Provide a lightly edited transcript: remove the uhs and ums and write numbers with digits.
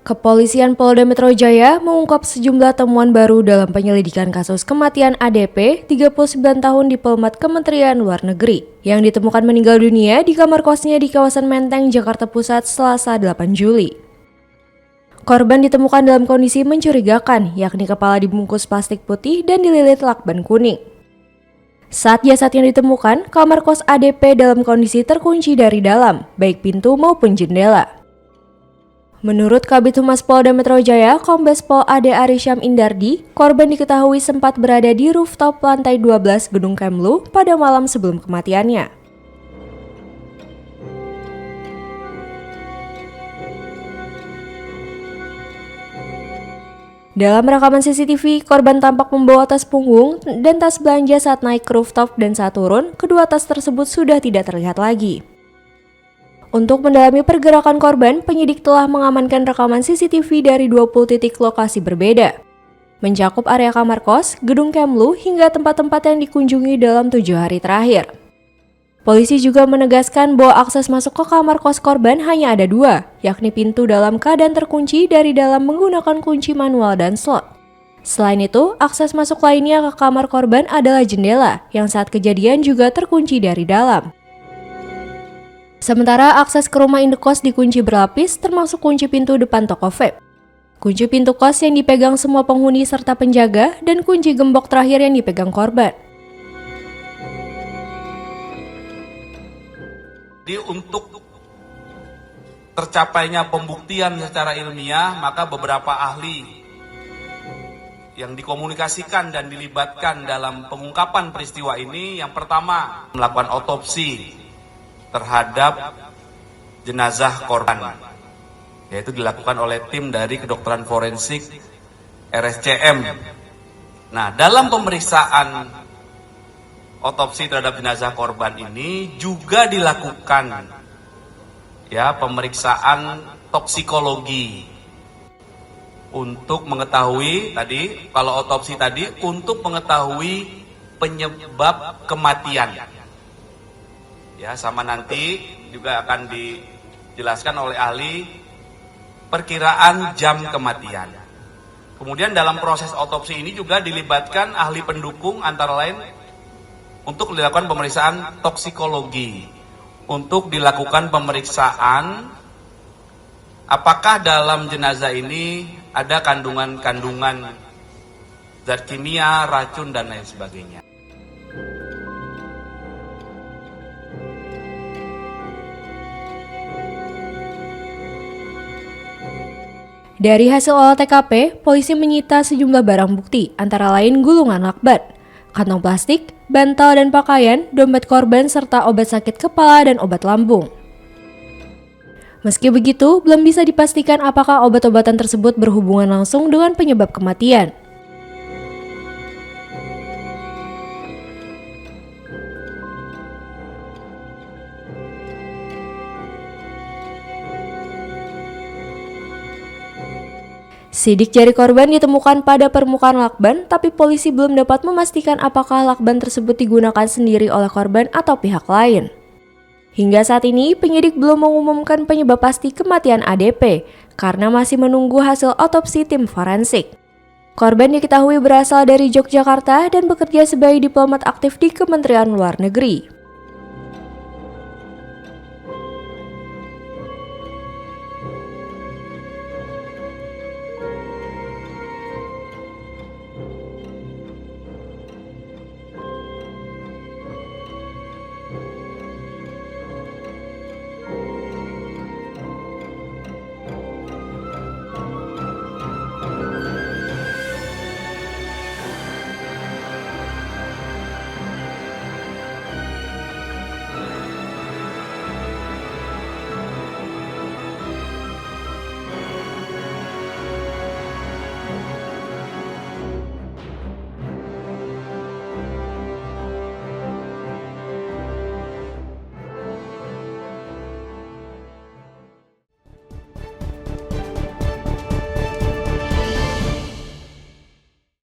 Kepolisian Polda Metro Jaya mengungkap sejumlah temuan baru dalam penyelidikan kasus kematian ADP 39 tahun diplomat Kementerian Luar Negeri yang ditemukan meninggal dunia di kamar kosnya di kawasan Menteng, Jakarta Pusat, Selasa 8 Juli. Korban ditemukan dalam kondisi mencurigakan, yakni kepala dibungkus plastik putih dan dililit lakban kuning. Saat jasadnya ditemukan, kamar kos ADP dalam kondisi terkunci dari dalam, baik pintu maupun jendela. Menurut Kabid Humas Polda Metro Jaya, Kombes Pol Ade Arysyam Indardi, korban diketahui sempat berada di rooftop lantai 12 Gedung Kemlu pada malam sebelum kematiannya. Dalam rekaman CCTV, korban tampak membawa tas punggung dan tas belanja saat naik ke rooftop, dan saat turun, kedua tas tersebut sudah tidak terlihat lagi. Untuk mendalami pergerakan korban, penyidik telah mengamankan rekaman CCTV dari 20 titik lokasi berbeda, mencakup area kamar kos, gedung Kemlu, hingga tempat-tempat yang dikunjungi dalam 7 hari terakhir. Polisi juga menegaskan bahwa akses masuk ke kamar kos korban hanya ada 2, yakni pintu dalam keadaan terkunci dari dalam menggunakan kunci manual dan slot. Selain itu, akses masuk lainnya ke kamar korban adalah jendela, yang saat kejadian juga terkunci dari dalam. Sementara akses ke rumah indekos dikunci berlapis, termasuk kunci pintu depan toko vape, kunci pintu kos yang dipegang semua penghuni serta penjaga, dan kunci gembok terakhir yang dipegang korban. Jadi untuk tercapainya pembuktian secara ilmiah, maka beberapa ahli yang dikomunikasikan dan dilibatkan dalam pengungkapan peristiwa ini, yang pertama melakukan otopsi terhadap jenazah korban, yaitu dilakukan oleh tim dari kedokteran forensik RSCM. Nah, dalam pemeriksaan otopsi terhadap jenazah korban ini juga dilakukan pemeriksaan toksikologi untuk mengetahui tadi, kalau otopsi tadi untuk mengetahui penyebab kematian. Sama nanti juga akan dijelaskan oleh ahli perkiraan jam kematian. Kemudian dalam proses otopsi ini juga dilibatkan ahli pendukung, antara lain untuk dilakukan pemeriksaan toksikologi, untuk dilakukan pemeriksaan apakah dalam jenazah ini ada kandungan-kandungan zat kimia, racun, dan lain sebagainya. Dari hasil olah TKP, polisi menyita sejumlah barang bukti, antara lain gulungan lakban, kantong plastik, bantal dan pakaian, dompet korban, serta obat sakit kepala dan obat lambung. Meski begitu, belum bisa dipastikan apakah obat-obatan tersebut berhubungan langsung dengan penyebab kematian. Sidik jari korban ditemukan pada permukaan lakban, tapi polisi belum dapat memastikan apakah lakban tersebut digunakan sendiri oleh korban atau pihak lain. Hingga saat ini, penyidik belum mengumumkan penyebab pasti kematian ADP karena masih menunggu hasil otopsi tim forensik. Korban diketahui berasal dari Yogyakarta dan bekerja sebagai diplomat aktif di Kementerian Luar Negeri.